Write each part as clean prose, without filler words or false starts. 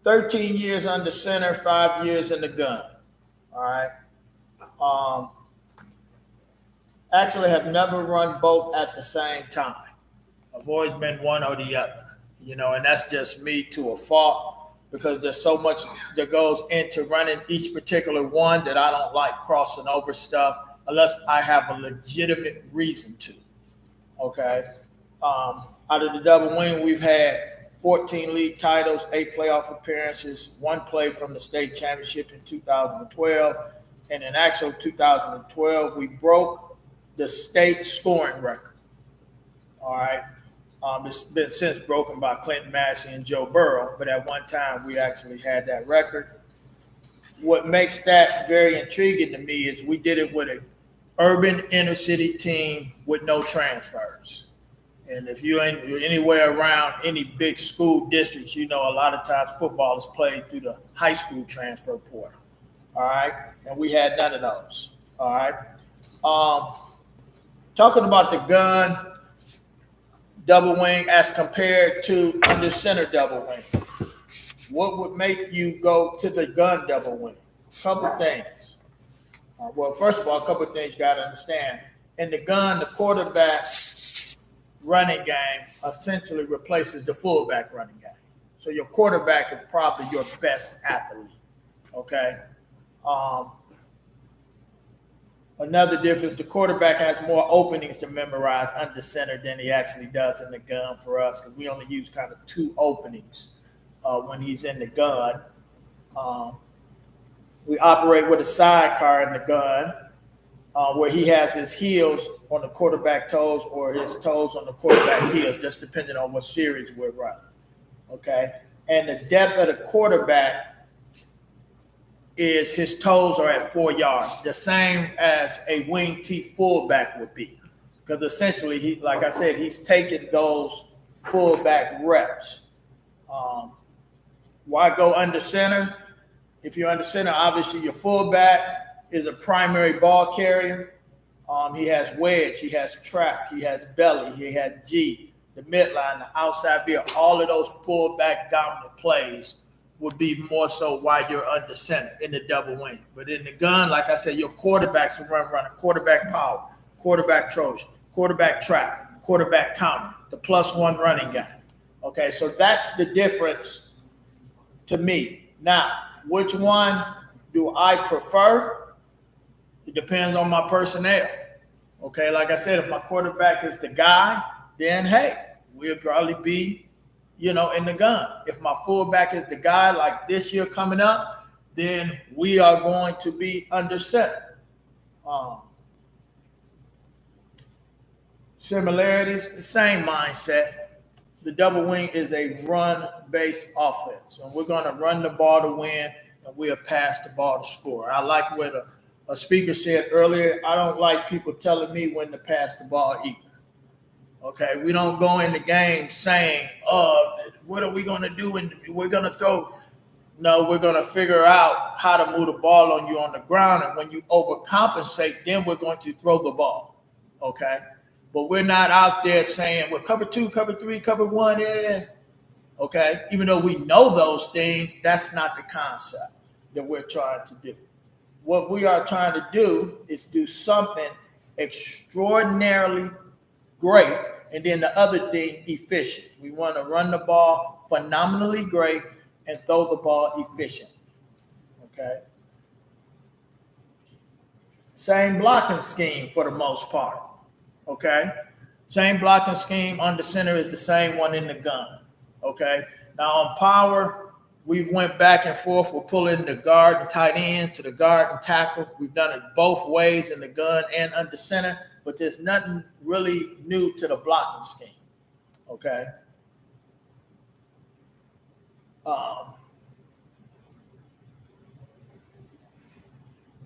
13 years under center, 5 years in the gun. All right. Um, Actually, have never run both at the same time. I've always been one or the other, and that's just me to a fault because there's so much that goes into running each particular one that I don't like crossing over stuff unless I have a legitimate reason to. Okay. Out of the double wing, we've had 14 league titles, 8 playoff appearances, 1 play from the state championship in 2012. And in actual 2012, we broke the state scoring record. All right. It's been since broken by Clinton Massey and Joe Burrow, but at one time we actually had that record. What makes that very intriguing to me is we did it with an urban inner city team with no transfers. And if you're anywhere around any big school districts, a lot of times football is played through the high school transfer portal. All right. And we had none of those. All right. Talking about the gun double wing as compared to under center double wing. What would make you go to the gun double wing? A couple things. Well, first of all, a couple of things you got to understand. In the gun, the quarterback running game essentially replaces the fullback running game. So your quarterback is probably your best athlete. Okay. Another difference, the quarterback has more openings to memorize under center than he actually does in the gun for us because we only use kind of 2 openings when he's in the gun. We operate with a sidecar in the gun where he has his heels on the quarterback toes or his toes on the quarterback heels, just depending on what series we're running. Okay? And the depth of the quarterback is his toes are at 4 yards, the same as a wing T fullback would be. Because essentially, like I said, he's taking those fullback reps. Why go under center? If you're under center, obviously your fullback is a primary ball carrier. He has wedge, he has trap, he has belly, he has G, the midline, the outside veer. All of those fullback dominant plays would be more so while you're under center in the double wing. But in the gun, like I said, your quarterbacks will run a quarterback power, quarterback Trojan, quarterback trap, quarterback counter, the +1 running game. Okay, so that's the difference to me. Now, which one do I prefer? It depends on my personnel. Okay, like I said, if my quarterback is the guy, then hey, we'll probably be in the gun. If my fullback is the guy like this year coming up, then we are going to be under center. Similarities, the same mindset. The double wing is a run-based offense, and we're going to run the ball to win, and we'll pass the ball to score. I like what a speaker said earlier. I don't like people telling me when to pass the ball either. Okay, we don't go in the game saying, what are we going to do when we're going to throw? No, we're going to figure out how to move the ball on you on the ground. And when you overcompensate, then we're going to throw the ball. Okay, but we're not out there saying, well, cover 2, cover 3, cover 1. Yeah. Okay, even though we know those things, that's not the concept that we're trying to do. What we are trying to do is do something extraordinarily great, and then the other thing, efficient. We want to run the ball phenomenally great and throw the ball efficient. Okay. Same blocking scheme for the most part. Okay. Same blocking scheme on the center is the same one in the gun. Okay. Now on power, we've went back and forth. We're pulling the guard and tight end to the guard and tackle. We've done it both ways in the gun and under center. But there's nothing really new to the blocking scheme, okay?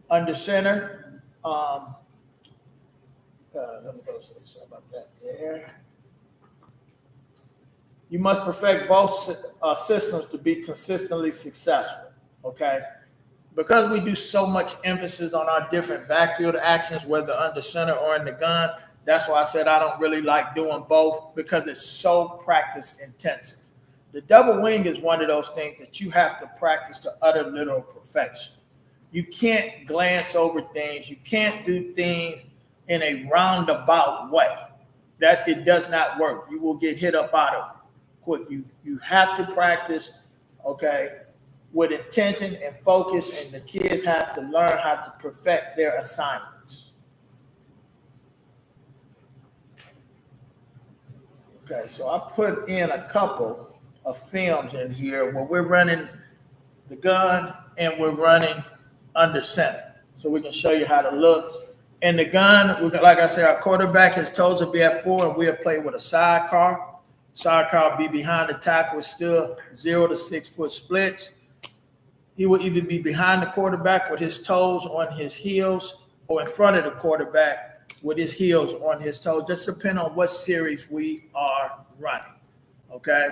Under center, let me go say something about that there. You must perfect both systems to be consistently successful, okay? Because we do so much emphasis on our different backfield actions, whether under center or in the gun, that's why I said I don't really like doing both because it's so practice intensive. The double wing is one of those things that you have to practice to utter literal perfection. You can't glance over things. You can't do things in a roundabout way. That it does not work. You will get hit up out of it quick. You have to practice, okay, with intention and focus, and the kids have to learn how to perfect their assignments. Okay, so I put in a couple of films in here where we're running the gun and we're running under center, so we can show you how to look. In the gun, like I said, our quarterback, his toes will be at 4, and we'll play with a sidecar. Sidecar will be behind the tackle with still 0 to 6 foot splits. He will either be behind the quarterback with his toes on his heels, or in front of the quarterback with his heels on his toes, just depending on what series we are running. Okay.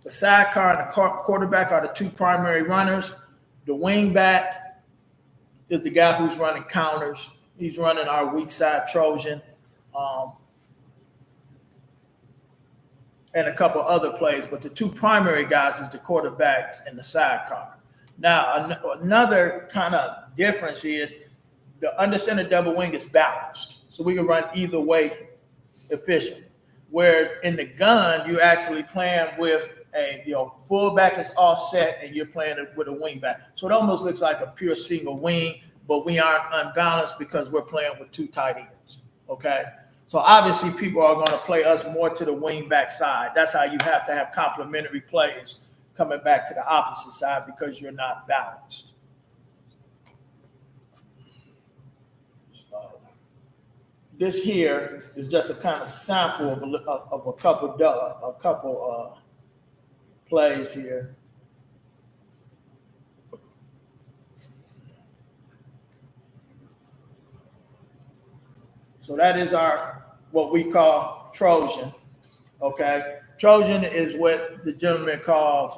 The sidecar and the quarterback are the two primary runners. The wing back is the guy who's running counters. He's running our weak side Trojan, and a couple other plays. But the two primary guys is the quarterback and the sidecar. Now, another kind of difference is the under center double wing is balanced, so we can run either way efficiently. Where in the gun, you're actually playing with a fullback is offset, and you're playing it with a wing back. So it almost looks like a pure single wing, but we aren't unbalanced because we're playing with two tight ends. Okay, so obviously people are going to play us more to the wing back side. That's how you have to have complementary plays coming back to the opposite side, because you're not balanced. So this here is just a kind of sample of a couple plays here. So that is our, what we call Trojan. Okay. Trojan is what the gentleman calls,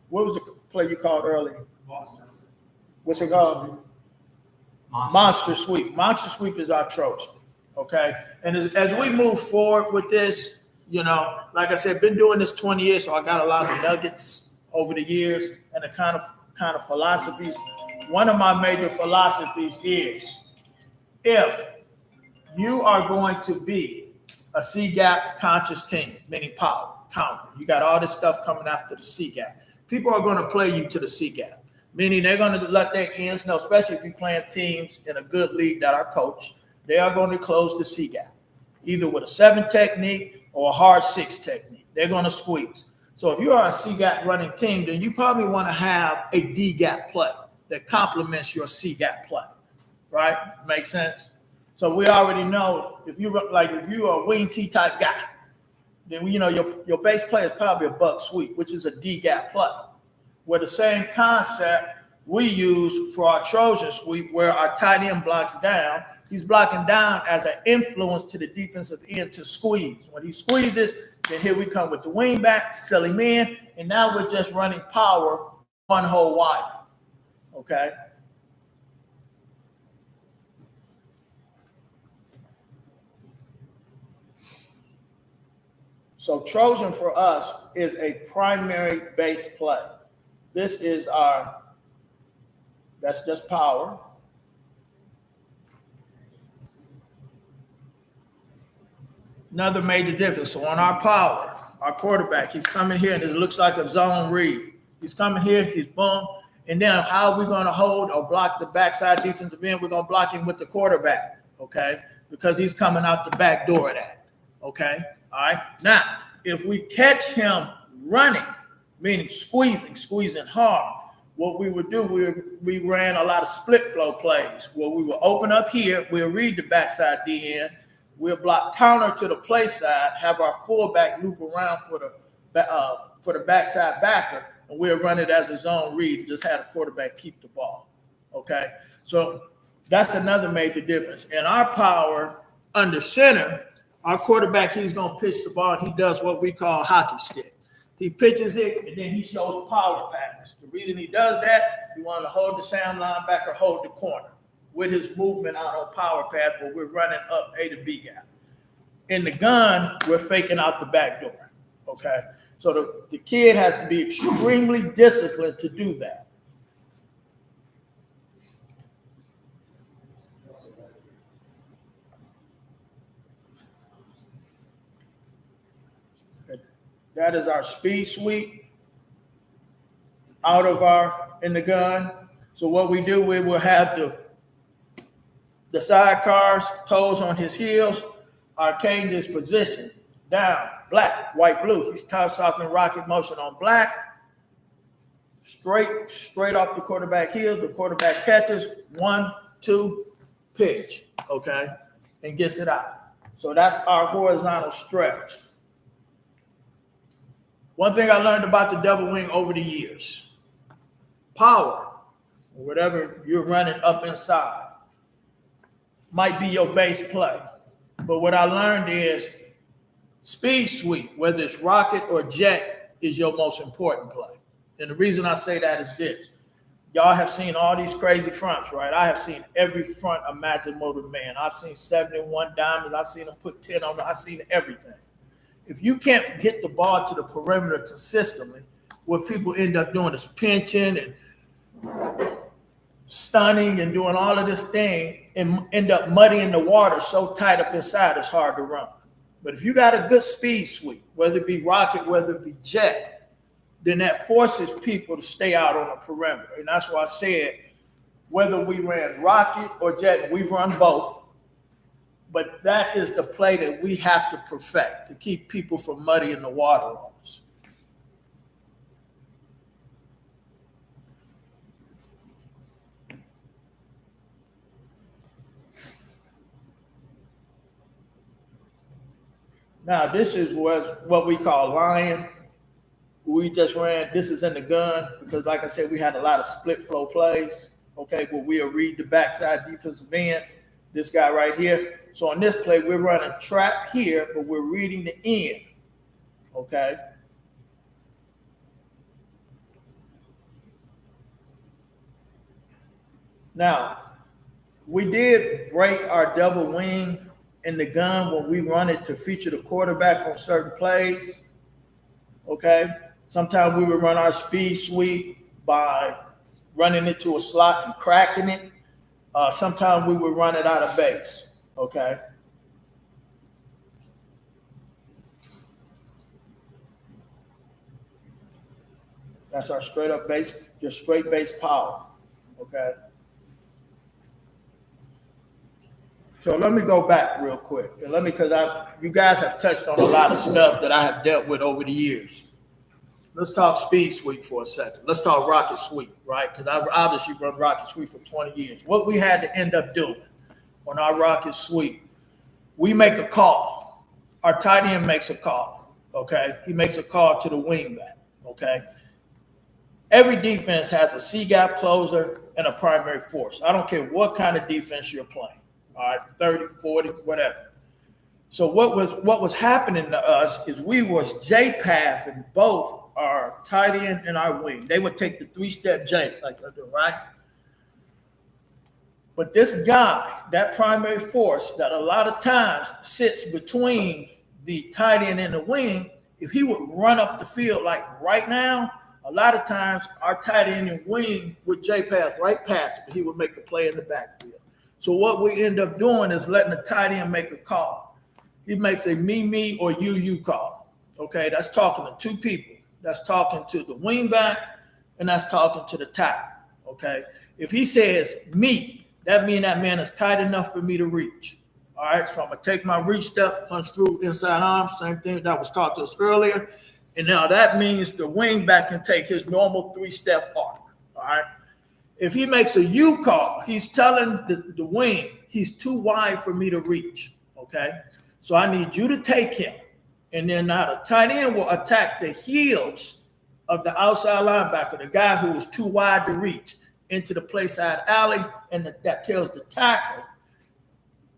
what was the play you called earlier? What's it called? Monster Sweep. Monster Sweep is our Trojan. Okay. And as we move forward with this, like I said, been doing this 20 years, so I got a lot of nuggets over the years and the kind of philosophies. One of my major philosophies is, if you are going to be a C-gap conscious team, meaning power, counter. You got all this stuff coming after the C-gap. People are going to play you to the C-gap, meaning they're going to let their ends know, especially if you're playing teams in a good league that are coached, they are going to close the C-gap, either with a 7 technique or a hard 6 technique. They're going to squeeze. So if you are a C-gap running team, then you probably want to have a D-gap play that complements your C-gap play, right? Make sense? So we already know if you're a wing T type guy, then your base play is probably a buck sweep, which is a D gap play. Where the same concept we use for our Trojan sweep, where our tight end blocks down, he's blocking down as an influence to the defensive end to squeeze. When he squeezes, then here we come with the wing back, sell him in, and now we're just running power one hole wider. Okay. So Trojan for us is a primary base play. This is that's just power. Another major difference. So on our power, our quarterback, he's coming here and it looks like a zone read. He's coming here, he's boom. And then how are we going to hold or block the backside defensive end? We're going to block him with the quarterback, okay? Because he's coming out the back door of that, okay? All right. Now, if we catch him running, meaning squeezing hard, what we would do, we ran a lot of split flow plays where we will open up here, we'll read the backside DN, we'll block counter to the play side, have our fullback loop around for the backside backer, and we'll run it as a zone read and just have the quarterback keep the ball. Okay, so that's another major difference. In our power under center, our quarterback, he's going to pitch the ball, and he does what we call hockey stick. He pitches it, and then he shows power patterns. The reason he does that, he wanted to hold the Sam linebacker, hold the corner with his movement out on power pass, but we're running up A to B gap. In the gun, we're faking out the back door, okay? So the kid has to be extremely disciplined to do that. That is our speed sweep out of in the gun. So what we do, we will have the sidecars, toes on his heels, our cane is positioned down, black, white, blue. He starts off in rocket motion on black, straight off the quarterback heel. The quarterback catches 1, 2, pitch, okay, and gets it out. So that's our horizontal stretch. One thing I learned about the double wing over the years, power, whatever you're running up inside, might be your base play. But what I learned is speed sweep, whether it's rocket or jet, is your most important play. And the reason I say that is this. Y'all have seen all these crazy fronts, right? I have seen every front imaginable to man. I've seen 71 diamonds. I've seen them put 10 on them. I've seen everything. If you can't get the ball to the perimeter consistently, what people end up doing is pinching and stunning and doing all of this thing and end up muddying the water so tight up inside it's hard to run. But if you got a good speed sweep, whether it be rocket, whether it be jet, then that forces people to stay out on the perimeter. And that's why I said, whether we ran rocket or jet, we've run both. But that is the play that we have to perfect to keep people from muddying the water on us. Now, this is what we call lion. We just ran, this is in the gun, because like I said, we had a lot of split flow plays, okay, but we'll read the backside defensive end, this guy right here. So on this play, we're running trap here, but we're reading the end, okay? Now, we did break our double wing in the gun when we run it to feature the quarterback on certain plays, okay? Sometimes we would run our speed sweep by running it to a slot and cracking it. Sometimes we would run it out of base, okay? That's our straight up base, just straight base power, okay? So let me go back real quick. Because you guys have touched on a lot of stuff that I have dealt with over the years. Let's talk speed sweep for a second. Let's talk rocket sweep, right? Because I've obviously run rocket sweep for 20 years. What we had to end up doing on our rocket sweep, we make a call. Our tight end makes a call, okay? He makes a call to the wingback, okay? Every defense has a C-gap closer and a primary force. I don't care what kind of defense you're playing, all right, 30, 40, whatever. So what was happening to us is we was J-pathing both our tight end and our wing. They would take the 3-step J, like I do, right? But this guy, that primary force that a lot of times sits between the tight end and the wing, if he would run up the field like right now, a lot of times our tight end and wing would J-path right past him, but he would make the play in the backfield. So what we end up doing is letting the tight end make a call. He makes a me or you call. Okay, that's talking to two people. That's talking to the wingback and that's talking to the tackle. Okay, if he says me, that means that man is tight enough for me to reach. All right, so I'm gonna take my reach step, punch through inside arm, same thing that was taught to us earlier. And now that means the wingback can take his normal 3-step arc. All right. If he makes a U call, he's telling the wing he's too wide for me to reach. Okay. So I need you to take him. And then now the tight end will attack the heels of the outside linebacker, the guy who is too wide to reach, into the play side alley. And that tells the tackle,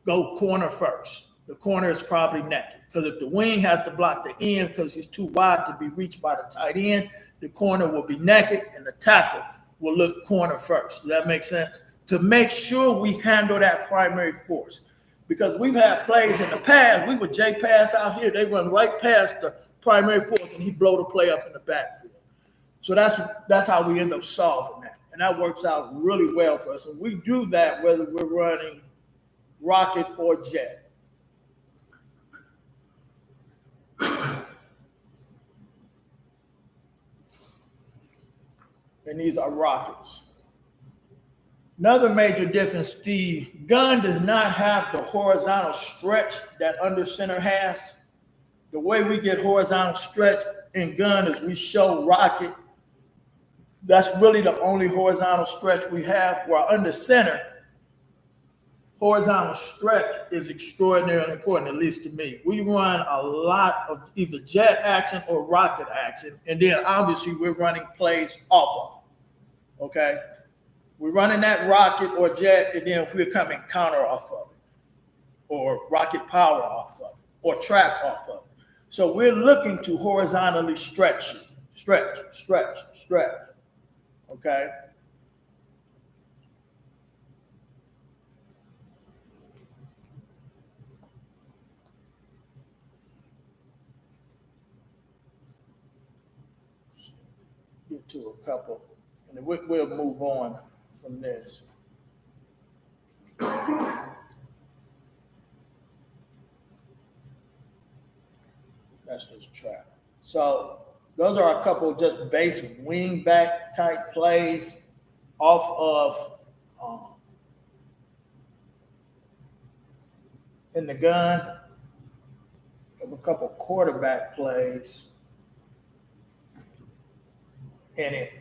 go corner first. The corner is probably naked. Because if the wing has to block the end because he's too wide to be reached by the tight end, the corner will be naked and the tackle will look corner first. Does that make sense? To make sure we handle that primary force. Because we've had plays in the past, we would J-pass out here, they run right past the primary force, and he blow the play up in the backfield. So that's how we end up solving that. And that works out really well for us. And we do that whether we're running rocket or jet. And these are rockets. Another major difference, the gun does not have the horizontal stretch that under center has. The way we get horizontal stretch in gun is we show rocket. That's really the only horizontal stretch we have. While under center, horizontal stretch is extraordinarily important, at least to me. We run a lot of either jet action or rocket action, and then obviously we're running plays off of it, okay? We're running that rocket or jet, and then we're coming counter off of it, or rocket power off of it, or trap off of it. So we're looking to horizontally stretch it, stretch, okay? Get to a couple, and then we'll move on from this. That's just trap. So those are a couple of just base wing back type plays off of in the gun. Of a couple quarterback plays in it.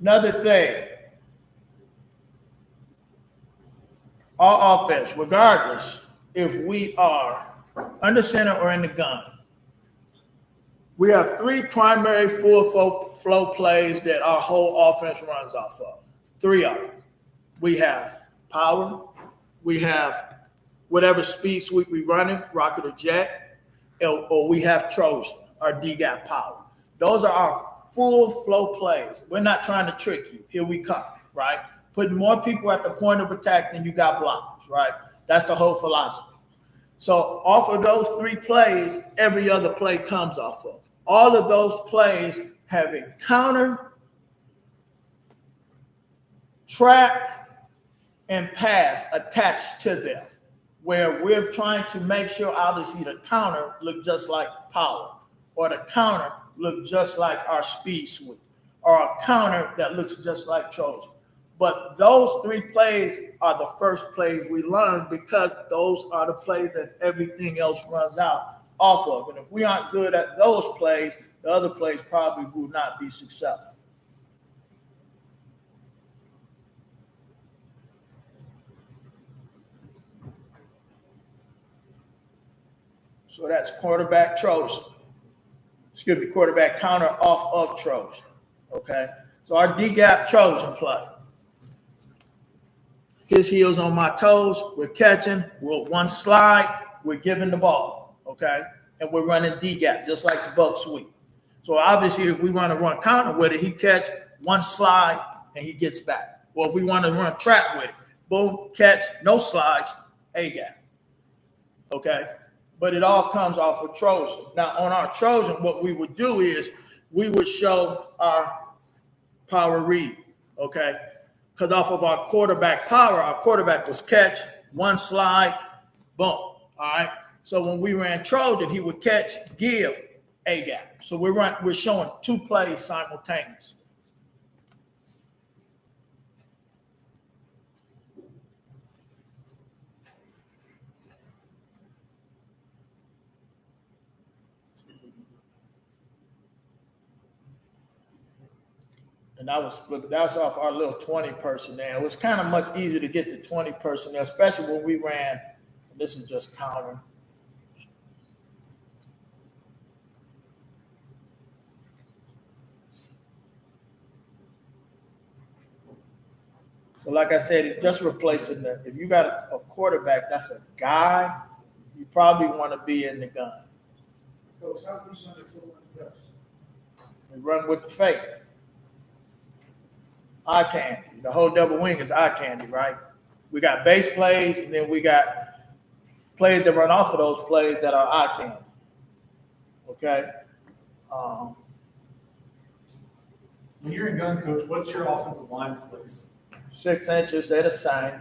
Another thing, our offense, regardless if we are under center or in the gun, we have three primary full flow plays that our whole offense runs off of. Three of them. We have power, we have whatever speed sweep we running, rocket or jet, or we have Trojan, our D-gap power. Those are our full flow plays. We're not trying to trick you. Here we come, right? Putting more people at the point of attack than you got blockers, right? That's the whole philosophy. So off of those three plays, every other play comes off of. All of those plays have a counter, trap, and pass attached to them, where we're trying to make sure obviously the counter look just like power, or the counter look just like our speed sweep, or a counter that looks just like Trojan. But those three plays are the first plays we learn because those are the plays that everything else runs out off of. And if we aren't good at those plays, the other plays probably will not be successful. So that's quarterback Trojan. Excuse me, quarterback counter off of Trojan. Okay. So our D-gap Trojan play. His heels on my toes, we're catching, we're one slide, we're giving the ball, okay? And we're running D-gap, just like the buck sweep. So obviously, if we want to run counter with it, he catch, one slide, and he gets back. Or if we want to run trap with it, boom, catch, no slides, A-gap, okay? But it all comes off of Trojan. Now, on our Trojan, what we would do is we would show our power read, okay? Because off of our quarterback power, our quarterback was catch, one slide, boom. All right. So when we ran Trojan, he would catch, give, A gap. So we're showing two plays simultaneously. And that's off our little 20 personnel. It was kind of much easier to get the 20 personnel, especially when we ran. This is just counter. So like I said, just replacing that. If you got a quarterback, that's a guy, you probably want to be in the gun. Coach, how's he running so much? They run with the fake. Eye candy. The whole double wing is eye candy, right? We got base plays, and then we got plays that run off of those plays that are eye candy. Okay. When you're in gun, coach, what's your offensive line splits? 6 inches, they're the same.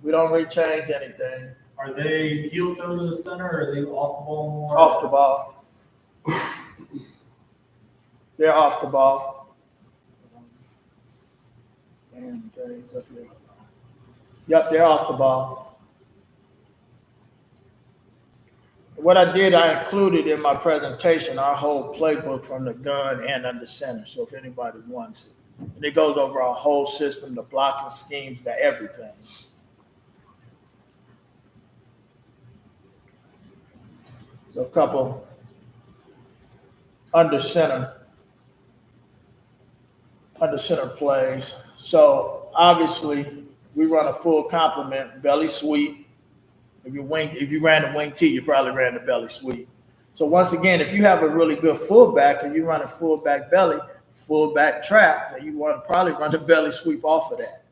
We don't really change anything. Are they heel toe to the center, or are they off the ball more? Off the ball. They're off the ball. And up here. Yep, they're off the ball. What I did, I included in my presentation our whole playbook from the gun and under center. So if anybody wants it. And it goes over our whole system, the blocks and schemes, the everything. So a couple under center plays. So obviously we run a full complement, belly sweep. If you ran the wing T, you probably ran the belly sweep. So once again, if you have a really good fullback and you run a fullback belly, fullback trap, then you want to probably run the belly sweep off of that.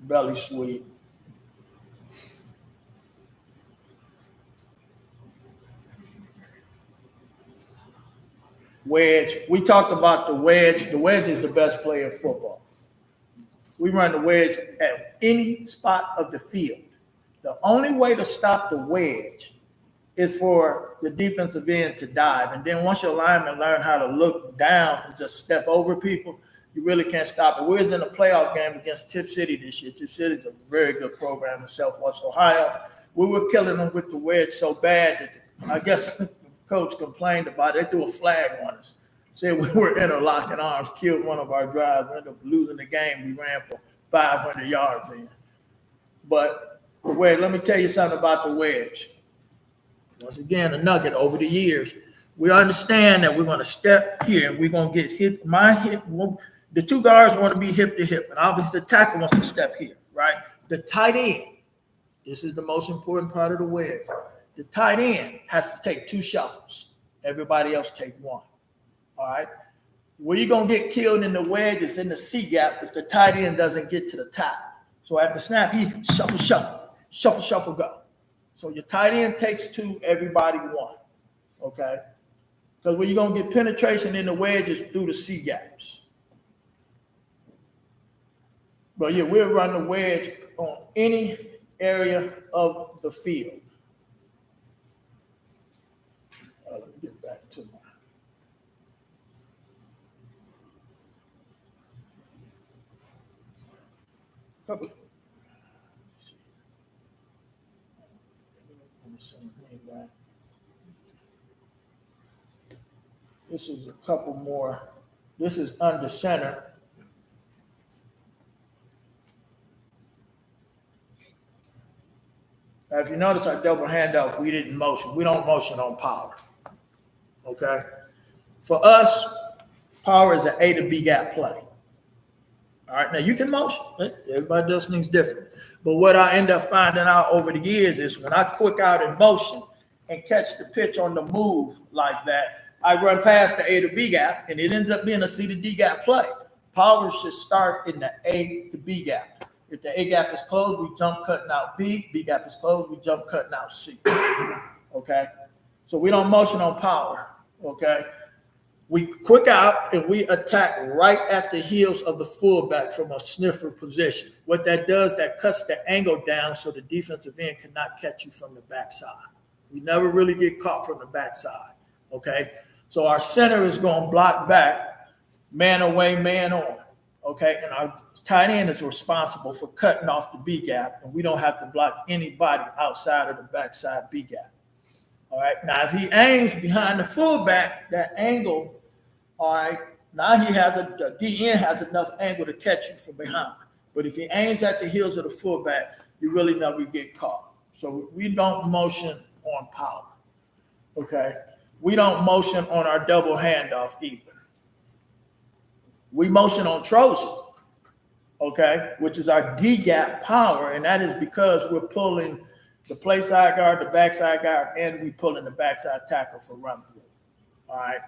Belly sweep. Wedge. We talked about the wedge. The wedge is the best player in football. We run the wedge at any spot of the field. The only way to stop the wedge is for the defensive end to dive. And then once your linemen learn how to look down and just step over people, you really can't stop it. We was in a playoff game against Tip City this year. Tip City is a very good program in Southwest Ohio. We were killing them with the wedge so bad that I guess the coach complained about it. They threw a flag on us. Said we were interlocking arms, killed one of our drives. We ended up losing the game. We ran for 500 yards in. But the wedge, let me tell you something about the wedge. Once again, a nugget over the years. We understand that we're going to step here. We're going to get hip. My hip, the two guards want to be hip to hip. And obviously the tackle wants to step here, right? The tight end, this is the most important part of the wedge. The tight end has to take 2 shuffles. Everybody else take 1. All right. Where you're going to get killed in the wedge is in the C gap if the tight end doesn't get to the tackle. So at the snap, he shuffle, go. So your tight end takes 2, everybody 1. Okay. Because where you're going to get penetration in the wedge is through the C gaps. But yeah, we'll run the wedge on any area of the field. Let me get back to my. Couple. This is a couple more. This is under center. Now, if you notice our double handoff, we didn't motion. We don't motion on power. Okay? For us, power is an A to B gap play. All right, now you can motion. Everybody does things different. But what I end up finding out over the years is when I quick out in motion and catch the pitch on the move like that, I run past the A to B gap, and it ends up being a C to D gap play. Power should start in the A to B gap. If the A gap is closed, we jump cutting out B. B gap is closed, we jump cutting out C. Okay? So we don't motion on power. Okay? We quick out and we attack right at the heels of the fullback from a sniffer position. What that does, that cuts the angle down so the defensive end cannot catch you from the backside. We never really get caught from the backside. Okay? So our center is going to block back, man away, man on. Okay? And our tight end is responsible for cutting off the B gap, and we don't have to block anybody outside of the backside B gap. All right. Now, if he aims behind the fullback, that angle, all right, now he has the DN has enough angle to catch you from behind. But if he aims at the heels of the fullback, you really never get caught. So we don't motion on power. Okay. We don't motion on our double handoff either. We motion on Trojan, okay, which is our D gap power, and that is because we're pulling the play side guard, the backside guard, and we pulling the backside tackle for run through. All right.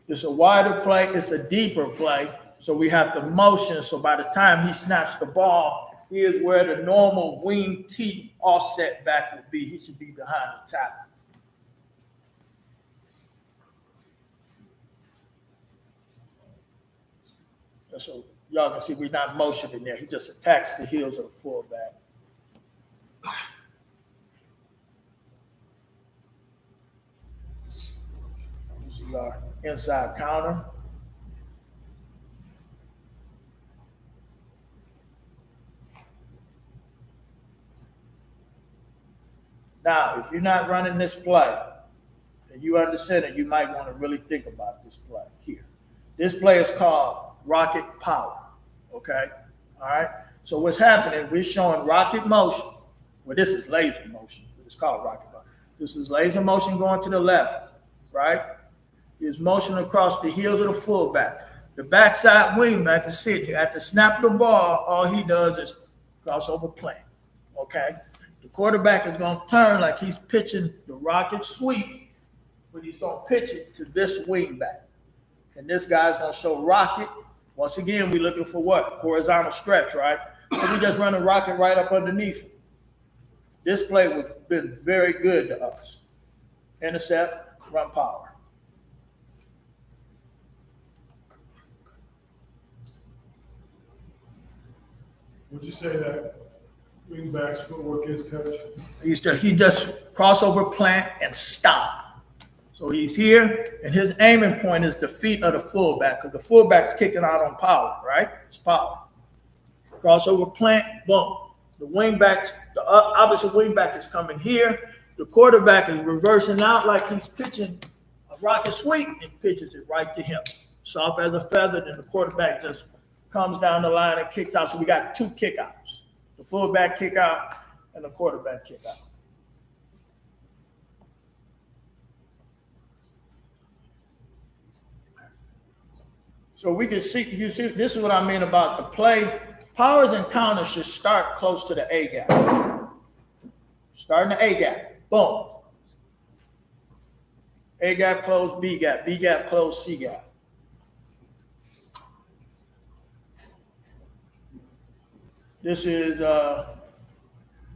It's a wider play. It's a deeper play. So we have to motion. So by the time he snaps the ball, here's where the normal wing T offset back would be. He should be behind the tackle. So y'all can see we're not motioning there. He just attacks the heels of the fullback. This is our inside counter. Now, if you're not running this play, and you understand it, you might want to really think about this play here. This play is called rocket power, okay? All right? So what's happening, we're showing rocket motion. Well, this is laser motion, but it's called rocket power. This is laser motion going to the left, right? It's motion across the heels of the fullback. The backside wingback is sitting here. At the snap of the ball, all he does is crossover play, okay? The quarterback is going to turn like he's pitching the rocket sweep, but he's going to pitch it to this wingback. And this guy's going to show rocket. Once again, we're looking for what? Horizontal stretch, right? So we just run a rocket right up underneath it. This play has been very good to us. Intercept, run power. Would you say that wingback's footwork is, Coach? He just crossover plant and stop. So he's here, and his aiming point is the feet of the fullback, because the fullback's kicking out on power, right? It's power. Crossover plant, boom. The wingback's, the opposite wingback is coming here. The quarterback is reversing out like he's pitching a rocket sweep and pitches it right to him. Soft as a feather, then the quarterback just comes down the line and kicks out. So we got two kickouts. The fullback kick out and the quarterback kick out. So we can see, you see, this is what I mean about the play. Powers and counters should start close to the A gap. Starting the A gap, boom. A gap close, B gap close, C gap. This is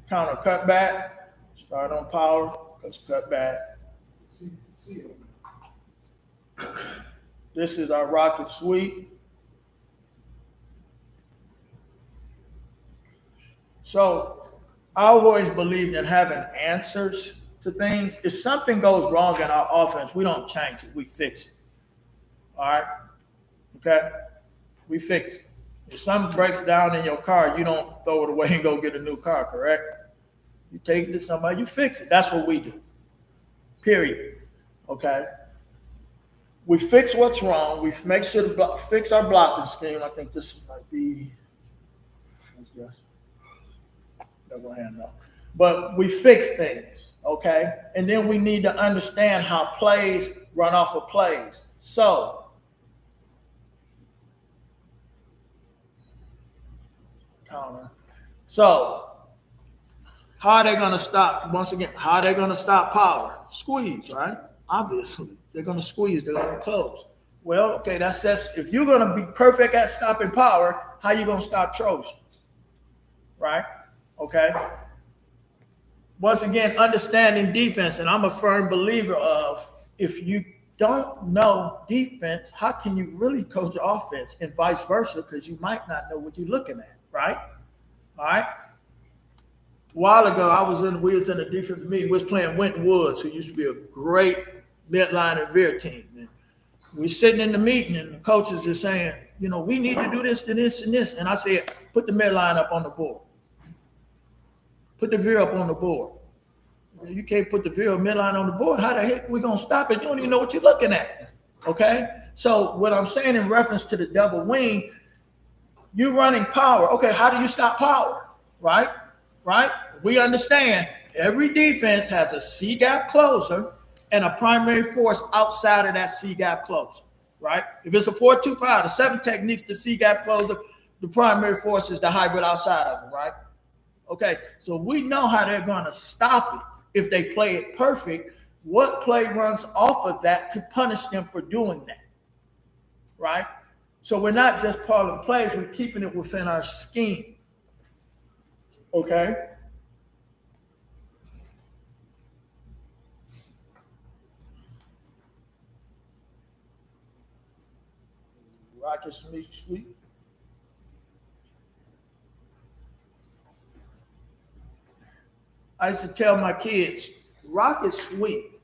counter cutback. Start on power, because cutback. This is our rocket sweep. So I always believed in having answers to things. If something goes wrong in our offense, we don't change it, we fix it. All right? Okay? We fix it. If something breaks down in your car, you don't throw it away and go get a new car, correct? You take it to somebody, you fix it. That's what we do. Period. Okay? We fix what's wrong. We make sure to fix our blocking scheme. I think this might be, let's just double hand up. But we fix things, okay? And then we need to understand how plays run off of plays. So, counter. So, how are they going to stop, once again, how are they going to stop power? Squeeze, right? Obviously, they're going to squeeze, they're going to close. Well, okay, that says if you're going to be perfect at stopping power, how are you going to stop Trojan? Right? Okay? Once again, understanding defense, and I'm a firm believer of if you don't know defense, how can you really coach your offense and vice versa? Because you might not know what you're looking at, right? All right? A while ago, we was in a defensive meeting. We was playing Winton Woods, who used to be a great midline and veer team. And we're sitting in the meeting, and the coaches are saying, you know, we need to do this and this and this. And I said, put the midline up on the board. Put the veer up on the board. You can't put the veer or midline on the board. How the heck are we going to stop it? You don't even know what you're looking at. Okay? So what I'm saying in reference to the double wing, you're running power. Okay, how do you stop power? Right? Right? We understand every defense has a C-gap closer and a primary force outside of that C-gap closer, right? If it's a 4-2-5, the 7 techniques, the C-gap closer, the primary force is the hybrid outside of it, right? Okay, so we know how they're going to stop it if they play it perfect. What play runs off of that to punish them for doing that? right? So we're not just calling plays, we're keeping it within our scheme. Okay? Rocket sweep. I used to tell my kids, rocket sweep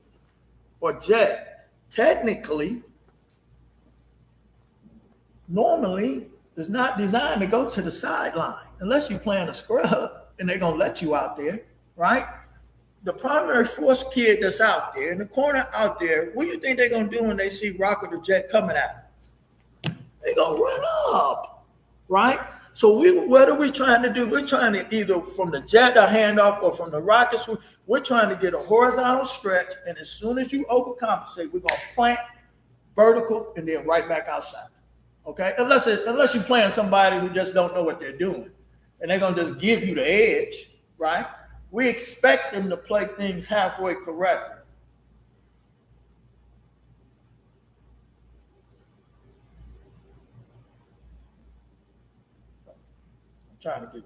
or jet, technically, normally is not designed to go to the sideline unless you're playing a scrub and they're going to let you out there, right? The primary force kid that's out there, in the corner out there, what do you think they're going to do when they see rocket or jet coming at them? They're going to run up, right? So what are we trying to do? We're trying to either from the jet or handoff or from the rockets, we're trying to get a horizontal stretch, and as soon as you overcompensate, we're going to plant vertical and then right back outside. Okay? Unless you're playing somebody who just don't know what they're doing, and they're going to just give you the edge, right? We expect them to play things halfway correctly. Trying to get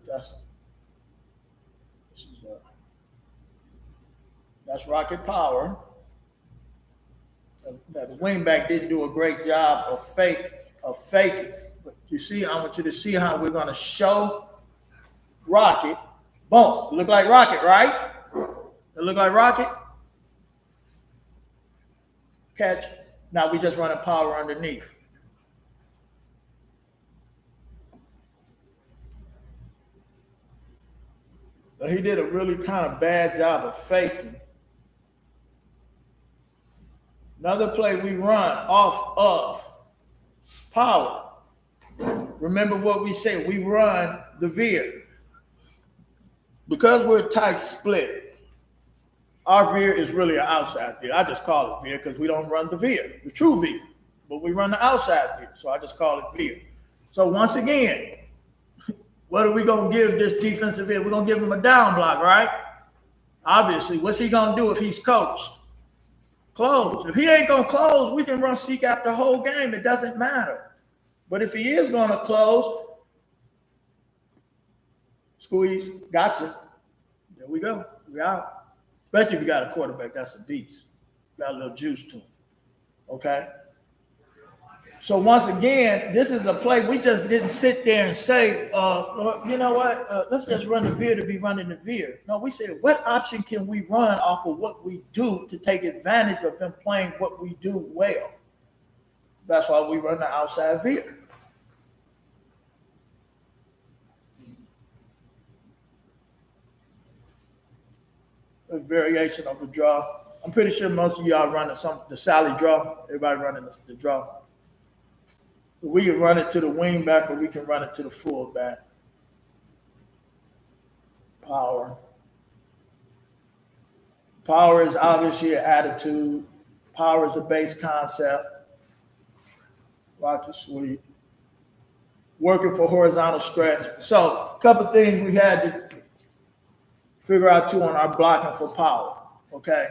that's rocket power. The wingback didn't do a great job of faking. But you see, I want you to see how we're going to show rocket. Boom. It look like rocket, right? It look like rocket. Catch. Now we just running power underneath. He did a really kind of bad job of faking. Another play we run off of power. Remember what we said, we run the veer. Because we're a tight split, our veer is really an outside veer. I just call it veer because we don't run the veer, the true veer, but we run the outside veer, so I just call it veer. So once again, what are we going to give this defensive end? We're going to give him a down block, right? Obviously, what's he going to do if he's coached? Close. If he ain't going to close, we can run seek out the whole game. It doesn't matter. But if he is going to close, squeeze, gotcha. There we go. We out. Especially if you got a quarterback that's a beast. Got a little juice to him. Okay? So once again, this is a play. We just didn't sit there and say, you know what, let's just run the veer to be running the veer. No, we said, what option can we run off of what we do to take advantage of them playing what we do well? That's why we run the outside veer. A variation of a draw. I'm pretty sure most of y'all running the Sally draw. Everybody running the draw. We can run it to the wing back or we can run it to the full back. Power. Power is obviously an attitude. Power is a base concept. Rocket sweep. Working for horizontal stretch. So a couple things we had to figure out too on our blocking for power. Okay.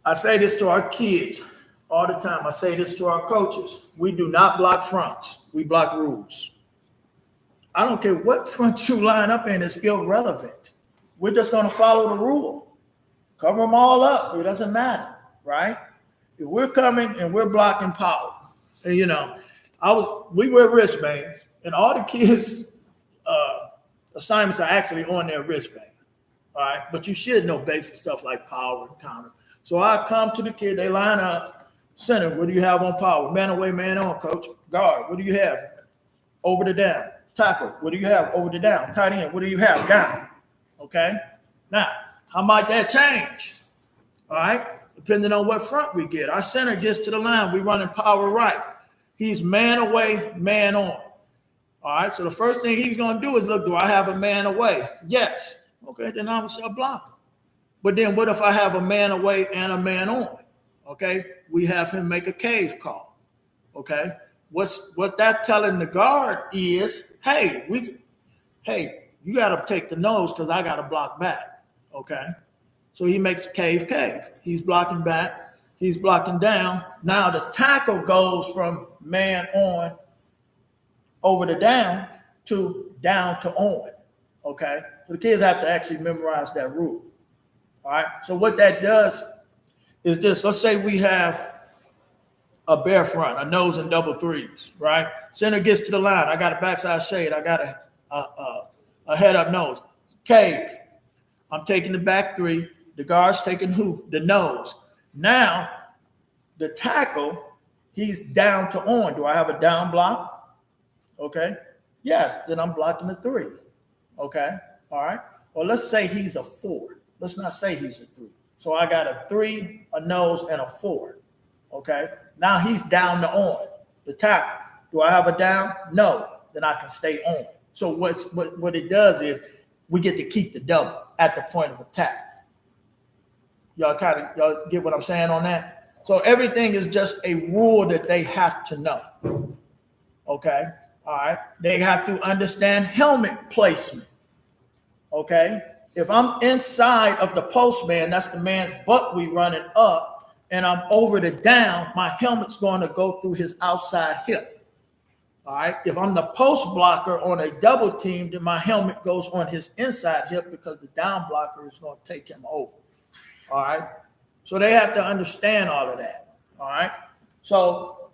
I say this to our kids all the time. I say this to our coaches. We do not block fronts. We block rules. I don't care what front you line up in, it's irrelevant. We're just going to follow the rule. Cover them all up. It doesn't matter, right? If we're coming and we're blocking power, and we wear wristbands, and all the kids' assignments are actually on their wristband, all right? But you should know basic stuff like power and counter. So I come to the kid, they line up. Center, what do you have on power? Man away, man on, coach. Guard, what do you have? Over the down. Tackle, what do you have? Over the down. Tight end, what do you have? Down. Okay? Now, how might that change? All right? Depending on what front we get. Our center gets to the line. We running power right. He's man away, man on. All right? So the first thing he's going to do is look, do I have a man away? Yes. Okay, then I'm going to block him. But then what if I have a man away and a man on? Okay, we have him make a cave call. Okay, what that's telling the guard is, hey, you got to take the nose because I got to block back. Okay, so he makes a cave. He's blocking back. He's blocking down. Now the tackle goes from man on over to down to on. Okay? So the kids have to actually memorize that rule. All right? So what that does is this. Let's say we have a bare front, a nose and double threes, right? Center gets to the line. I got a backside shade. I got a head up nose. Cave. I'm taking the back three. The guard's taking who? The nose. Now, the tackle, he's down to on. Do I have a down block? Okay. Yes. Then I'm blocking the three. Okay. All right. Well, let's say he's a four. Let's not say he's a three. So I got a three, a nose, and a four. Okay. Now he's down to on. The tackle. Do I have a down? No. Then I can stay on. So what it does is we get to keep the double at the point of attack. Y'all get what I'm saying on that? So everything is just a rule that they have to know. Okay? All right? They have to understand helmet placement. Okay? If I'm inside of the post man, that's the man's butt we running up, and I'm over the down, my helmet's going to go through his outside hip. All right. If I'm the post blocker on a double team, then my helmet goes on his inside hip because the down blocker is going to take him over. All right. So they have to understand all of that. All right. So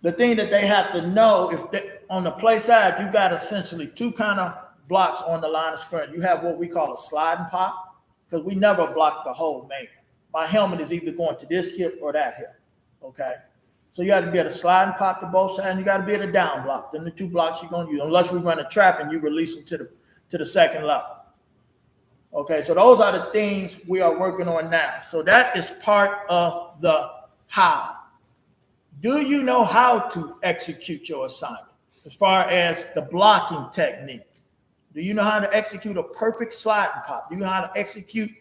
the thing that they have to know, if they, on the play side, you got essentially two kind of blocks on the line of scrimmage. You have what we call a sliding pop, because we never block the whole man. My helmet is either going to this hip or that hip. Okay. So you got to be able to slide and pop to both sides, and you got to be able to down block. Then the two blocks you're going to use, unless we run a trap and you release them to the second level. Okay, so those are the things we are working on now. So that is part of the how. Do you know how to execute your assignment as far as the blocking technique? Do you know how to execute a perfect slide and pop? Do you know how to execute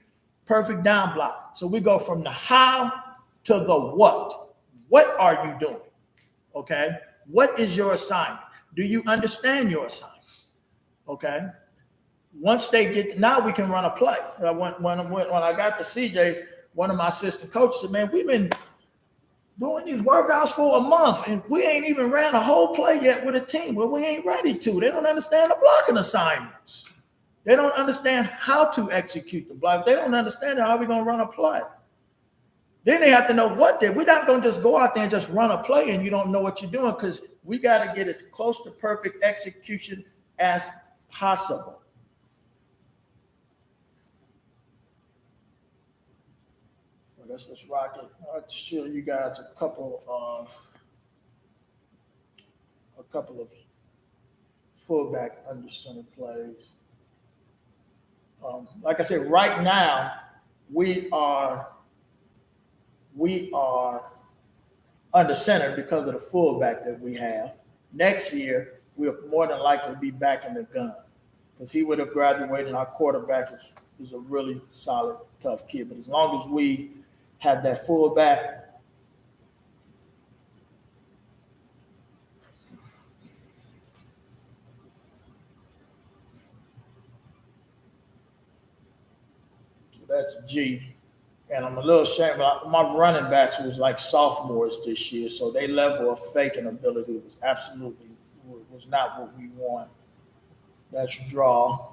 perfect down block? So we go from the how to the what. What are you doing? Okay. What is your assignment? Do you understand your assignment? Okay. Once they get, now we can run a play. When I got to CJ, one of my assistant coaches said, man, we've been doing these workouts for a month and we ain't even ran a whole play yet with a team. Well, we ain't ready to. They don't understand the blocking assignments. They don't understand how to execute the block. They don't understand how we're going to run a play. Then they have to know what they. We're not going to just go out there and just run a play and you don't know what you're doing, because we got to get as close to perfect execution as possible. Well, let's just rock it. I'll have to show you guys a couple of fullback under center plays. Like I said, right now we are under center because of the fullback that we have. Next year, we'll more than likely be back in the gun because he would have graduated. Our quarterback is a really solid, tough kid. But as long as we have that fullback, so that's G. And I'm a little ashamed, but my running backs was like sophomores this year, so their level of faking ability was absolutely was not what we want. That's draw.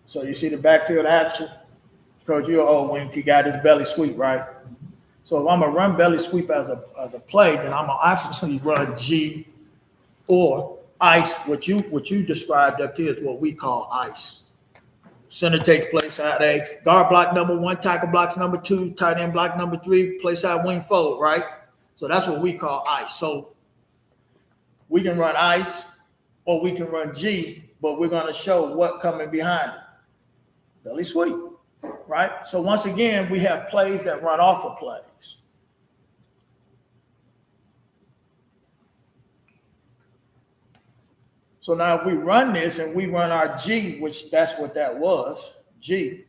So you see the backfield action? Coach, you're old wing. He got his belly sweep, right? So if I'm going to run belly sweep as a play, then I'm going to obviously run G or ice. What you described up here is what we call ice. Center takes play side A. Guard block number 1, tackle blocks number 2, tight end block number 3, play side wing fold, right? So that's what we call ice. So we can run ice or we can run G, but we're going to show what coming behind it. Belly sweep. Right? So once again, we have plays that run off of plays. So now if we run this and we run our G, which that's what that was, G.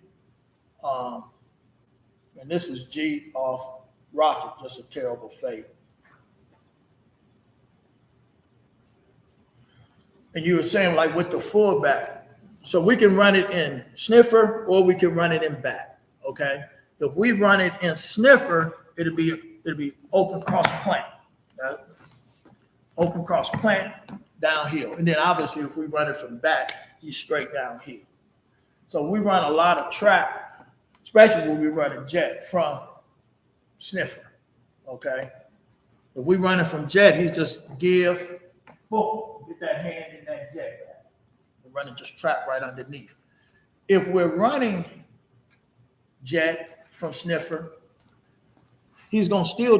And this is G off Rocket, just a terrible fade. And you were saying like with the fullback, so we can run it in sniffer or we can run it in back. Okay, if we run it in sniffer, it'll be open cross plant, open cross plant downhill, and then obviously if we run it from back, he's straight downhill. So we run a lot of trap, especially when we run a jet from sniffer. Okay, if we run it from jet, he's just give, boom, get that hand in that jet. We're running just trap right underneath. If we're running jet from sniffer, he's gonna still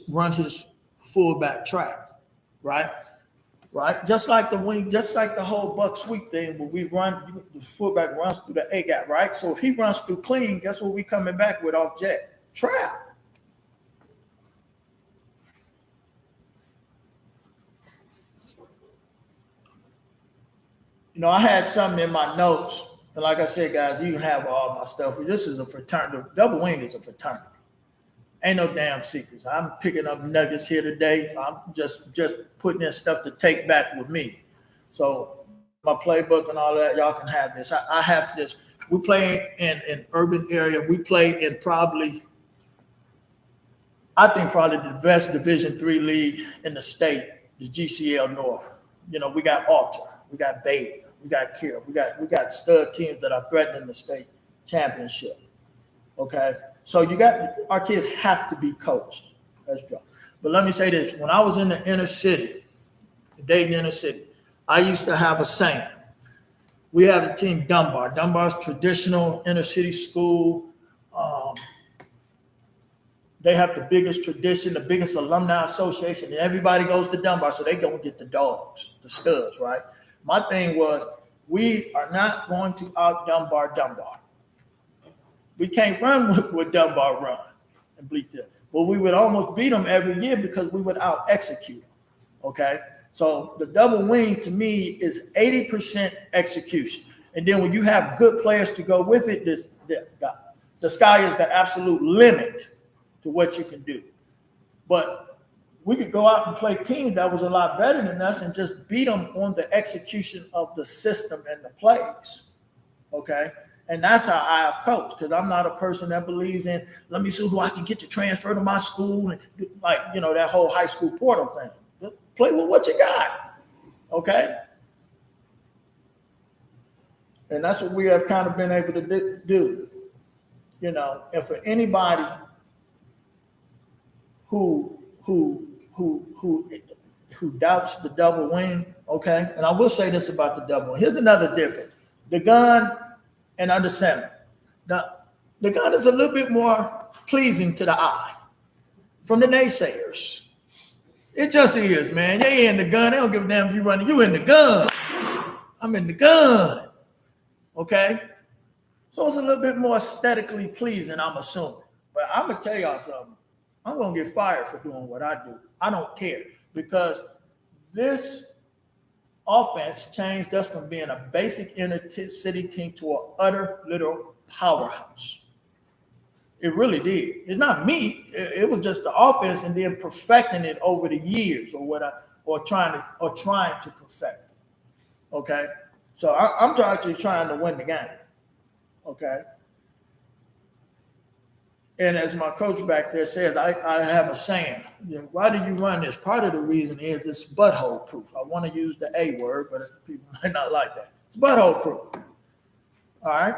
run his fullback track, right? Right? Just like the wing, just like the whole buck sweep thing, where we run, the fullback runs through the A gap, right? So if he runs through clean, guess what we coming back with off jet? Trap. You know, I had something in my notes, and like I said, guys, you can have all my stuff. This is a fraternity. Double wing is a fraternity. Ain't no damn secrets. I'm picking up nuggets here today. I'm just putting in stuff to take back with me. So my playbook and all that, y'all can have this. I have this. We play in an urban area. We play in probably the best Division III league in the state, the GCL North. You know, we got Alter, we got Baylor, we got Carroll, we got stud teams that are threatening the state championship. Okay. So our kids have to be coached. Let's go. But let me say this. When I was in the inner city, the Dayton inner city, I used to have a saying. We have the team Dunbar. Dunbar's traditional inner city school. They have the biggest tradition, the biggest alumni association, and everybody goes to Dunbar, so they go and get the dogs, the studs, right? My thing was, we are not going to out-Dunbar Dunbar. We can't run with Dunbar run and bleed them. But we would almost beat them every year because we would out-execute them, okay? So the double wing, to me, is 80% execution. And then when you have good players to go with it, the sky is the absolute limit to what you can do. But we could go out and play teams that was a lot better than us and just beat them on the execution of the system and the plays, okay? And that's how I have coached, because I'm not a person that believes in, let me see who I can get to transfer to my school, and like, you know, that whole high school portal thing. Just play with what you got, okay? And that's what we have kind of been able to do, you know. And for anybody who doubts the double wing, okay? And I will say this about the double wing. Here's another difference. The gun and under center. Now, the gun is a little bit more pleasing to the eye from the naysayers. It just is, man. They in the gun. They don't give a damn if you running. You in the gun. I'm in the gun. Okay? So it's a little bit more aesthetically pleasing, I'm assuming. But I'm going to tell y'all something. I'm going to get fired for doing what I do. I don't care, because this offense changed us from being a basic inner city team to an utter literal powerhouse. It really did. It's not me. It was just the offense, and then perfecting it over the years, or trying to perfect it. Okay, so I'm actually trying to win the game. Okay. And as my coach back there said, I have a saying. You know, why do you run this? Part of the reason is it's butthole proof. I want to use the A word, but people might not like that. It's butthole proof. All right?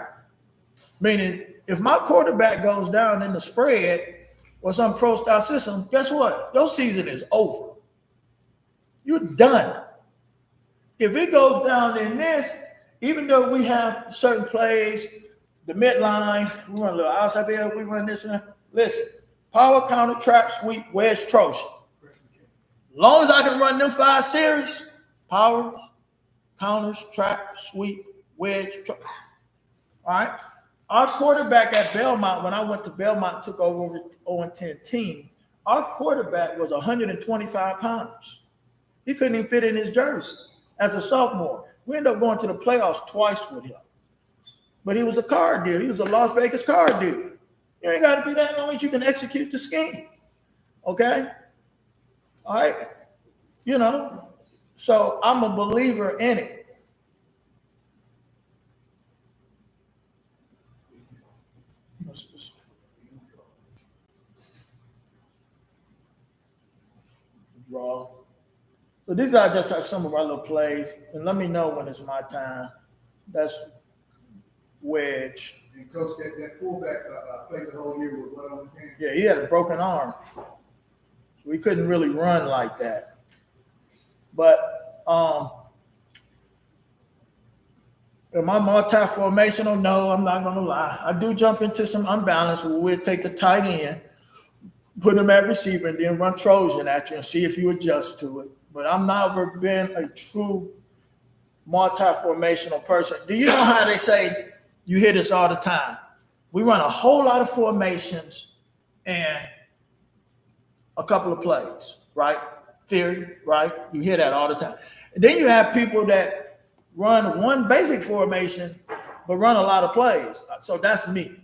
Meaning, if my quarterback goes down in the spread or some pro-style system, guess what? Your season is over. You're done. If it goes down in this, even though we have certain plays, the midline, we run a little outside there, we run this one. Listen, power, counter, trap, sweep, wedge, Trojan. As long as I can run them 5 series, power, counters, trap, sweep, wedge, all right? Our quarterback at Belmont, when I went to Belmont and took over 0-10 team, our quarterback was 125 pounds. He couldn't even fit in his jersey as a sophomore. We ended up going to the playoffs twice with him. But he was a car deal. He was a Las Vegas car deal. You ain't got to do that as long as you can execute the scheme. Okay? All right? You know, so I'm a believer in it. Draw. So these are just some of our little plays. And let me know when it's my time. That's wedge. And coach, that fullback played the whole year with what on his hand. Yeah, he had a broken arm. So we couldn't really run like that. But am I multi-formational? No, I'm not going to lie. I do jump into some unbalance where we'll take the tight end, put him at receiver, and then run Trojan at you and see if you adjust to it. But I've never been a true multi-formational person. Do you know how they say, you hear this all the time? We run a whole lot of formations and a couple of plays, right? Theory, right? You hear that all the time. And then you have people that run one basic formation, but run a lot of plays. So that's me.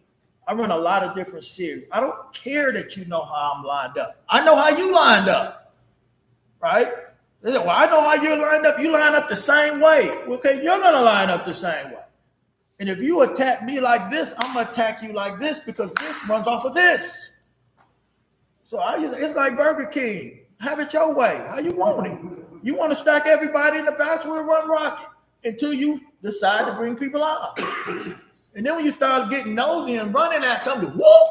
I run a lot of different series. I don't care that you know how I'm lined up. I know how you lined up, right? They say, well, I know how you're lined up. You line up the same way. Okay, you're going to line up the same way. And if you attack me like this, I'm going to attack you like this because this runs off of this. So it's like Burger King. Have it your way. How you want it. You want to stack everybody in the box, we'll run rocket until you decide to bring people out. And then when you start getting nosy and running at something, woof.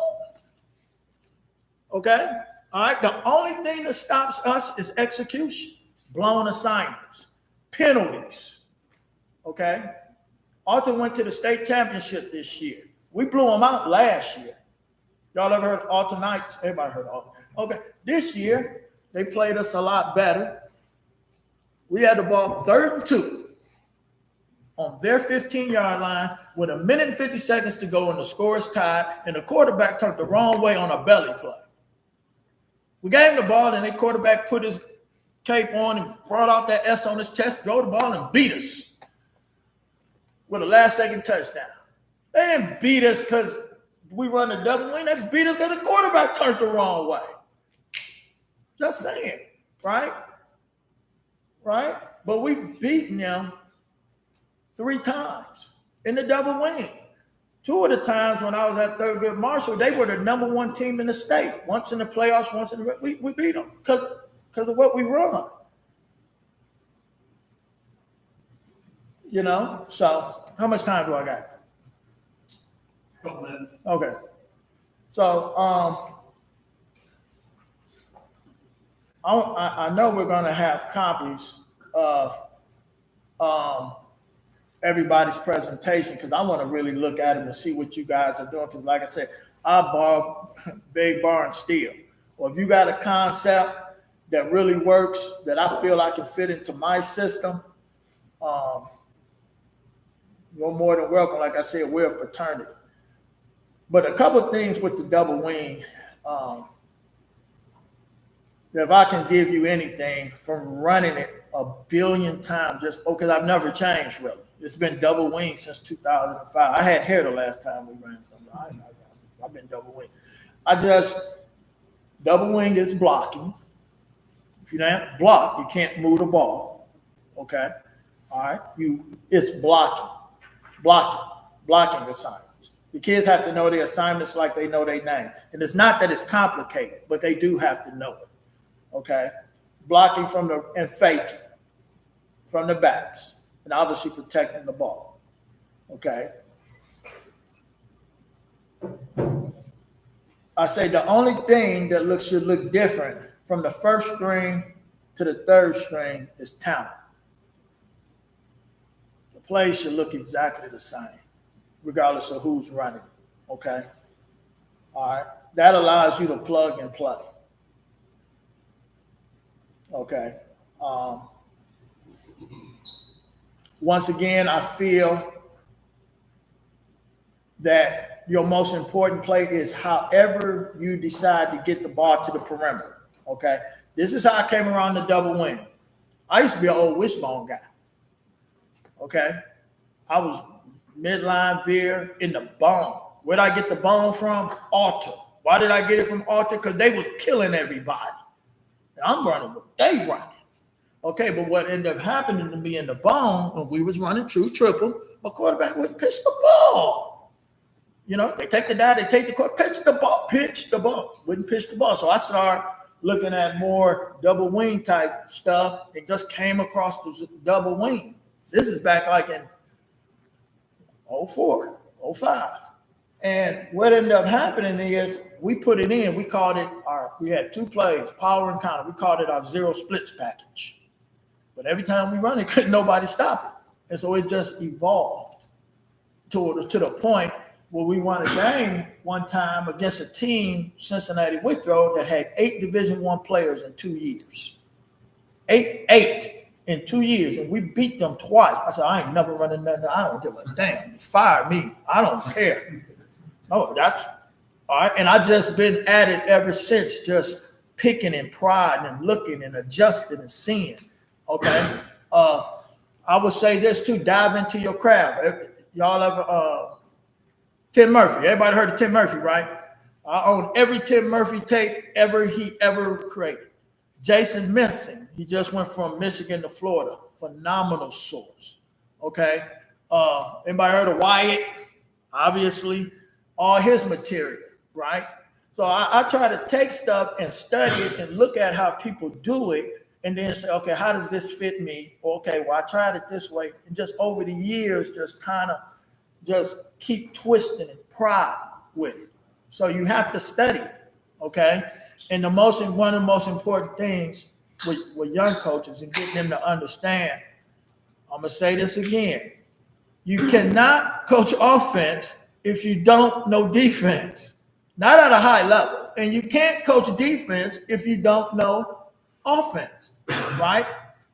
Okay? All right? The only thing that stops us is execution, blown assignments, penalties. Okay? Arthur went to the state championship this year. We blew them out last year. Y'all ever heard of Arthur Knights? Everybody heard of Arthur. Okay. This year, they played us a lot better. We had the ball 3rd and 2 on their 15-yard line with 1 minute and 50 seconds to go and the score is tied, and the quarterback turned the wrong way on a belly play. We gave him the ball, and the quarterback put his cape on and brought out that S on his chest, drove the ball, and beat us with a last-second touchdown. They didn't beat us because we run a double wing. They beat us because the quarterback turned the wrong way. Just saying, right? Right? But we've beaten them 3 times in the double wing. 2 of the times when I was at Thurgood Marshall, they were the #1 team in the state. Once in the playoffs, once in the we beat them because of what we run. You know? So how much time do I got? A couple minutes. Okay. So I know we're going to have copies of everybody's presentation because I want to really look at them and see what you guys are doing. Because like I said, I borrow big bar and steel. Or if you got a concept that really works, that I feel I can fit into my system, you're more than welcome. Like I said, we're a fraternity. But a couple of things with the double wing, if I can give you anything from running it a billion times, just because I've never changed really. It's been double wing since 2005. I had hair the last time we ran something. I've been double wing. Double wing is blocking. If you don't block, you can't move the ball. Okay? All right? It's blocking assignments. The kids have to know their assignments like they know their name. And it's not that it's complicated, but they do have to know it. Okay? Blocking and faking from the backs. And obviously protecting the ball. Okay? I say the only thing that should look different from the first string to the third string is talent. The plays should look exactly the same, regardless of who's running. Okay? All right? That allows you to plug and play. Okay? Once again, I feel that your most important play is however you decide to get the ball to the perimeter. Okay? This is how I came around the double wing. I used to be an old wishbone guy. Okay? I was midline veer in the bone. Where'd I get the bone from? Altar. Why did I get it from Altar? Because they was killing everybody. And I'm running what they running. Okay, but what ended up happening to me in the bone when we was running true triple, my quarterback wouldn't pitch the ball. You know, they take the dot, they take the court, pitch the ball, wouldn't pitch the ball. So I started looking at more double wing type stuff and just came across the double wing. This is back like in 04, 05. And what ended up happening is we put it in, we called it we had 2 plays, power and counter. We called it our 0 splits package. But every time we run it, couldn't nobody stop it. And so it just evolved to the point where we won a game one time against a team, Cincinnati Withrow, that had 8 Division I players in 2 years. Eight in 2 years. And we beat them twice. I said, I ain't never running nothing. I don't give a damn. Fire me. I don't care. No, that's all right. And I just been at it ever since, just picking and prodding and looking and adjusting and seeing. Okay. I would say this too, dive into your craft. Y'all ever Tim Murphy. Everybody heard of Tim Murphy, right? I own every Tim Murphy tape he ever created. Jason Mensing, he just went from Michigan to Florida. Phenomenal source. Okay. Anybody heard of Wyatt? Obviously, all his material, right? So I try to take stuff and study it and look at how people do it and then say, okay, how does this fit me? Okay, well, I tried it this way. And just over the years, just kind of just keep twisting and prodding with it. So you have to study it, okay? And one of the most important things with young coaches and getting them to understand, I'm going to say this again. You cannot coach offense if you don't know defense, not at a high level. And you can't coach defense if you don't know offense, right?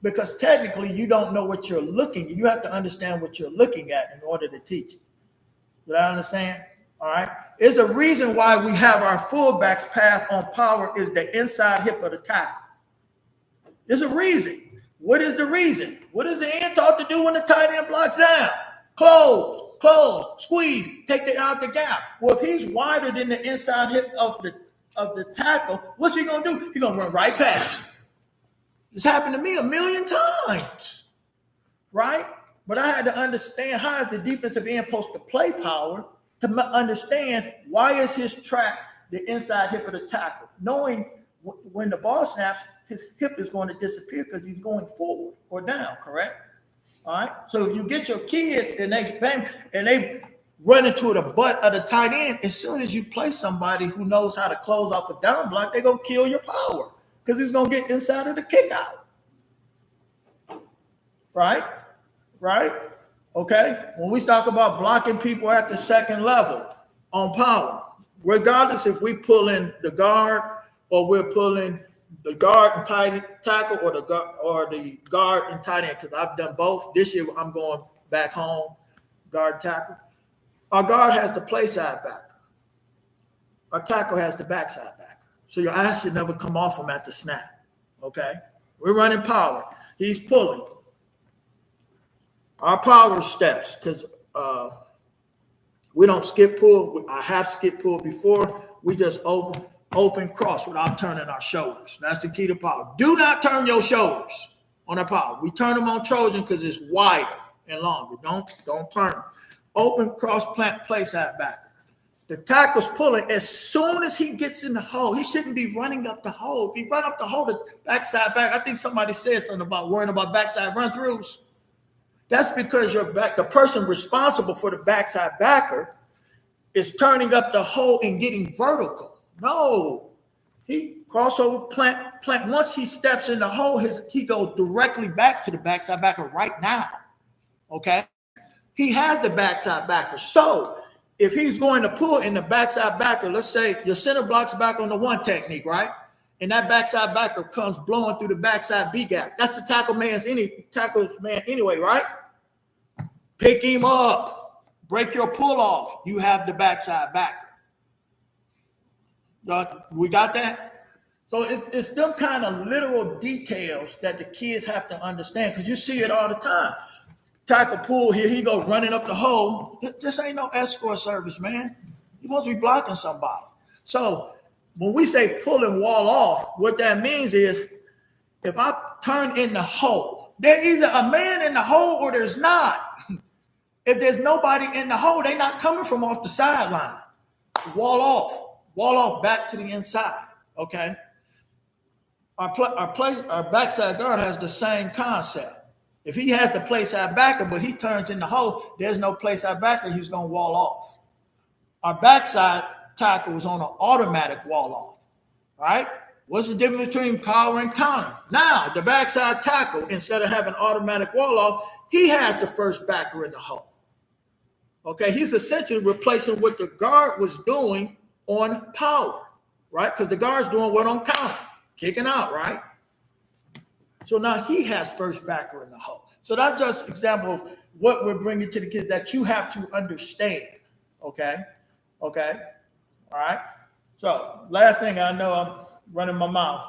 Because technically you don't know what you're looking at. You have to understand what you're looking at in order to teach it. Did I understand? All right. There's a reason why we have our fullback's path on power is the inside hip of the tackle. There's a reason. What is the reason? What does the end taught to do when the tight end blocks down? Close, squeeze, take the out the gap. Well, if he's wider than the inside hip of the tackle, what's he gonna do? He's gonna run right past. This happened to me a million times, right? But I had to understand how is the defensive end supposed to play power to understand why is his track the inside hip of the tackle, knowing when the ball snaps, his hip is going to disappear because he's going forward or down, correct? All right. So if you get your kids and they run into the butt of the tight end, as soon as you play somebody who knows how to close off a down block, they're gonna kill your power because he's gonna get inside of the kick out. Right? Okay. When we talk about blocking people at the second level on power, regardless if we pull in the guard or we're pulling the guard and tight tackle or the guard and tight end, because I've done both. This year I'm going back home, guard and tackle. Our guard has the play side backer. Our tackle has the backside backer. So your eyes should never come off him at the snap. Okay? We're running power. He's pulling. Our power steps, because we don't skip pull. I have skip pull before. We just open cross without turning our shoulders. That's the key to power. Do not turn your shoulders on our power. We turn them on Trojan because it's wider and longer. Don't turn them. Open cross plant play side backer. The tackle's pulling. As soon as he gets in the hole, he shouldn't be running up the hole. If he run up the hole, the backside back, I think somebody said something about worrying about backside run-throughs. That's because the person responsible for the backside backer is turning up the hole and getting vertical. No, he crossover plant. Once he steps in the hole, he goes directly back to the backside backer right now. Okay, he has the backside backer. So if he's going to pull in the backside backer, let's say your center blocks back on the one technique, right? And that backside backer comes blowing through the backside B gap. That's the tackle man anyway, right? Pick him up. Break your pull off. You have the backside backer. We got that? So it's them kind of literal details that the kids have to understand, because you see it all the time. Tackle pull, here he go running up the hole. This ain't no escort service, man. You're supposed to be blocking somebody. So when we say pull and wall off, what that means is if I turn in the hole, there's either a man in the hole or there's not. If there's nobody in the hole, they're not coming from off the sideline. Wall off back to the inside, okay? Our backside guard has the same concept. If he has the play side backer, but he turns in the hole, there's no play side backer, he's going to wall off. Our backside tackle is on an automatic wall off, right? What's the difference between power and counter? Now, the backside tackle, instead of having automatic wall off, he has the first backer in the hole. Okay, he's essentially replacing what the guard was doing on power, right? Because the guard's doing what on counter, kicking out, right? So now he has first backer in the hole. So that's just an example of what we're bringing to the kids that you have to understand, okay? Okay, all right? So last thing, I know I'm running my mouth.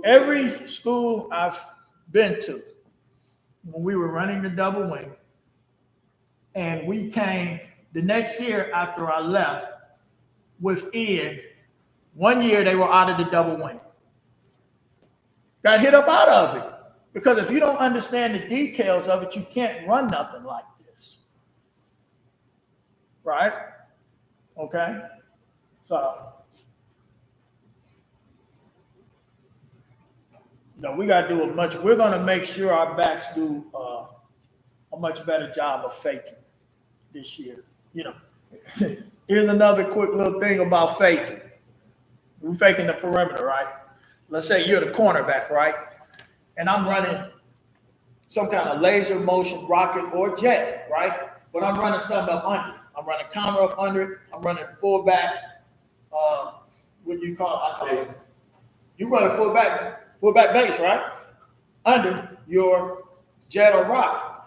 Every school I've been to, when we were running the double wing, and we came the next year after I left with Ian, 1 year they were out of the double wing. Got hit up out of it. Because if you don't understand the details of it, you can't run nothing like this. Right? Okay? So, we got to do we're going to make sure our backs do a much better job of faking this year. Here's another quick little thing about faking. We're faking the perimeter, right? Let's say you're the cornerback, right? And I'm running some kind of laser motion rocket or jet, right? But I'm running something up under. I'm running counter up under it. I'm running fullback. What do you call it? You run a fullback base, right? Under your jet or rocket.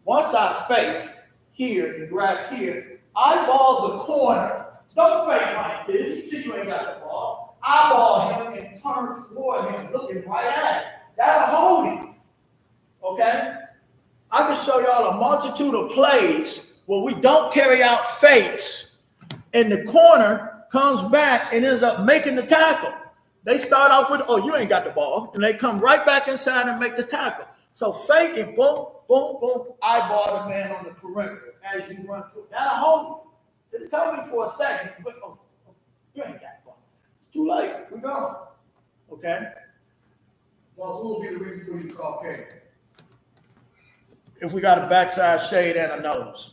Once I fake here and grab here, eyeball the corner. Don't fake like this. You see you ain't got the ball. Eyeball him and turn toward him, looking right at him. That'll hold him. Okay? I can show y'all a multitude of plays where we don't carry out fakes, and the corner comes back and ends up making the tackle. They start off with, oh, you ain't got the ball, and they come right back inside and make the tackle. So faking, boom, boom, boom, eyeball the man on the perimeter as you run through. That'll hold him. It'll cover me for a second, but you ain't got the ball. It's too late. We're gone. Okay? Well, what will be the reason for you call K? If we got a backside shade and a nose,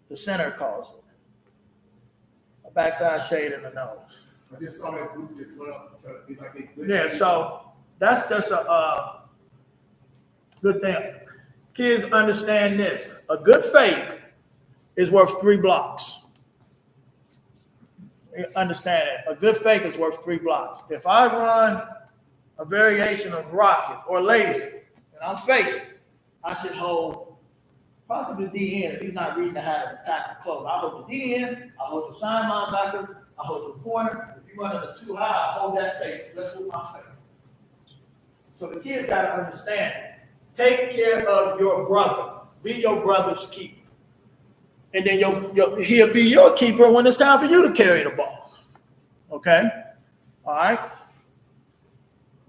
the center calls it. A backside shade and a nose. I just saw that group just went up. So it'd be like Yeah, so that's just a good thing. Kids understand this. A good fake is worth 3 blocks. You understand it. A good fake is worth 3 blocks. If I run a variation of rocket or laser, and I'm faking, I should hold possibly the DN if he's not reading the how to tackle close. I hold the DN, I hold the side linebacker, I hold the corner. If you run it too high, I hold that safe. Let's move my fake. So the kids got to understand it. Take care of your brother. Be your brother's keeper. And then he'll be your keeper when it's time for you to carry the ball. Okay? All right?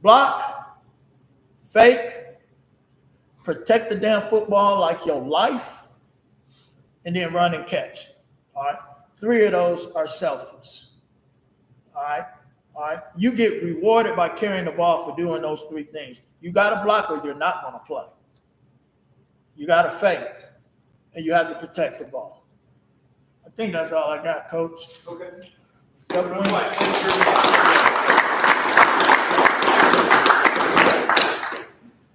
Block, fake, protect the damn football like your life, and then run and catch. All right? 3 of those are selfless. All right? All right? You get rewarded by carrying the ball for doing those 3 things. You got to block or you're not going to play. You got to fake, and you have to protect the ball. I think that's all I got, Coach. Okay. Double wing.